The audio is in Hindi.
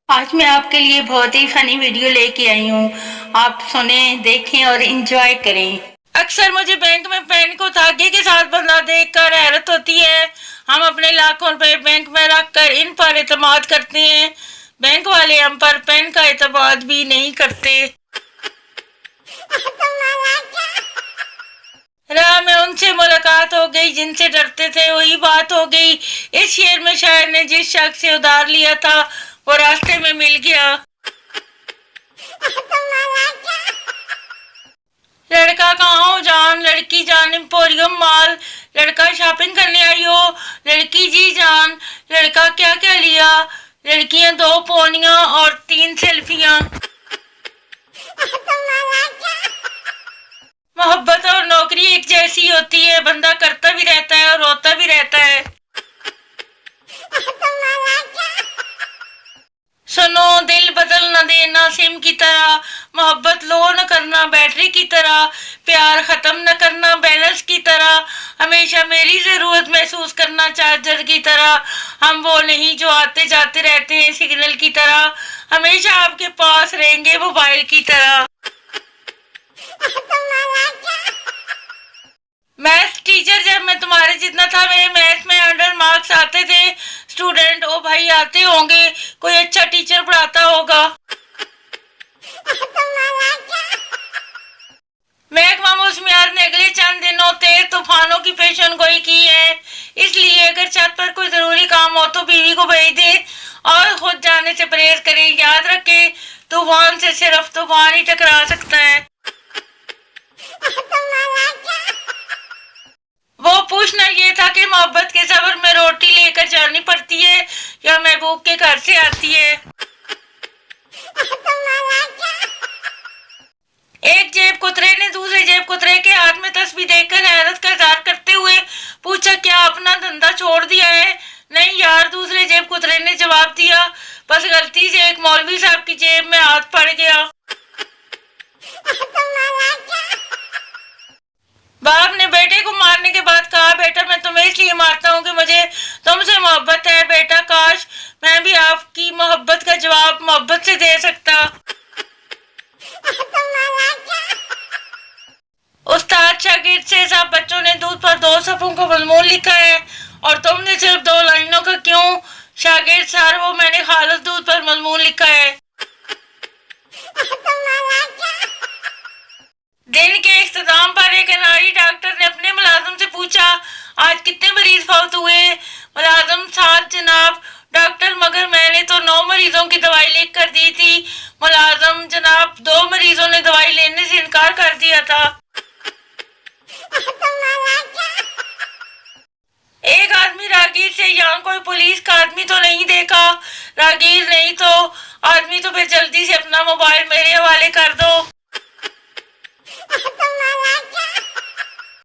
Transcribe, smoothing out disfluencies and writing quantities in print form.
आज मैं आपके लिए बहुत ही फनी वीडियो लेके आई हूँ। आप सुने, देखें और एंजॉय करें। अक्सर मुझे बैंक में पेन को धागे के साथ बंधा देखकर हैरत होती है। हम अपने लाखों रुपए बैंक में रखकर इन पर एतमाद करते हैं। बैंक वाले हम पर पेन का एतमाद भी नहीं करते। राह में उनसे मुलाकात हो गई जिनसे डरते थे, वही बात हो गई। इस शेर में शायर ने जिस शख्स से उधार लिया था वो रास्ते में मिल गया। लड़का कहाँ हो जान, लड़की जान एम्पोरियम माल। लड़का शॉपिंग करने आई हो, लड़की जी जान। लड़का क्या क्या लिया, लड़कियां 2 पोनियां और 3 सेल्फियां। मोहब्बत और नौकरी एक जैसी होती है, बंदा करता भी रहता है और रोता भी रहता है। सुनो, दिल बदल न देना सिम की तरह, मोहब्बत लो न करना बैटरी की तरह, प्यार खत्म न करना बैलेंस की तरह, हमेशा मेरी जरूरत महसूस करना चार्जर की तरह। हम वो नहीं जो आते जाते रहते हैं सिग्नल की तरह, हमेशा आपके पास रहेंगे मोबाइल की तरह। मैथ्स टीचर, जब मैं तुम्हारे जितना था मेरे मैथ्स में 100 मार्क्स आते थे। स्टूडेंट, ओ भाई आते होंगे, कोई अच्छा टीचर पढ़ाता होगा। महकमा मौसमियात ने अगले चंद दिनों तेज तूफानों की पेशन गोई की है, इसलिए अगर छत पर कोई जरूरी काम हो तो बीवी को भेज दे और खुद जाने से परहेज करें। याद रखें, तूफान से सिर्फ तूफान ही टकरा सकता है। वो पूछना ये था कि मोहब्बत के सफर में रोटी लेकर जानी पड़ती है या महबूब के घर से आती है। एक जेब कुतरे ने दूसरे जेब कुतरे के हाथ में तस्बीह देखकर हैरत का इजहार करते हुए पूछा, क्या अपना धंधा छोड़ दिया है? नहीं यार, दूसरे जेब कुतरे ने जवाब दिया, बस गलती से एक मौलवी साहब की जेब में हाथ पड़ गया। बाप ने बेटे को मारने के बाद कहा, बेटा मैं तुम्हें इसलिए मारता हूँ कि मुझे तुमसे मोहब्बत है। बेटा काश मैं भी आपकी मोहब्बत का जवाब मोहब्बत से दे सकता। उस्ताद शागिर्द से, सब बच्चों ने दूध पर 2 सफ़ों का मजमून लिखा है और तुमने सिर्फ 2 लाइनों का क्यों? शागिर्द, सर वो मैंने खालिस दूध पर मजमून लिखा है। दिन के इख्तिताम पर एक अनाड़ी डॉक्टर ने अपने मुलाजिम से पूछा, आज कितने मरीज फौत हुए? मुलाजिम, 7 जनाब। डॉक्टर, मगर मैंने तो 9 मरीजों की दवाई लिख कर दी थी। मुलाजिम, जनाब 2 मरीजों ने दवाई लेने से इनकार कर दिया था। एक आदमी रागीर से, यहाँ कोई पुलिस का आदमी तो नहीं देखा? रागीर, नहीं तो। आदमी तो फिर जल्दी से अपना मोबाइल मेरे हवाले कर दो।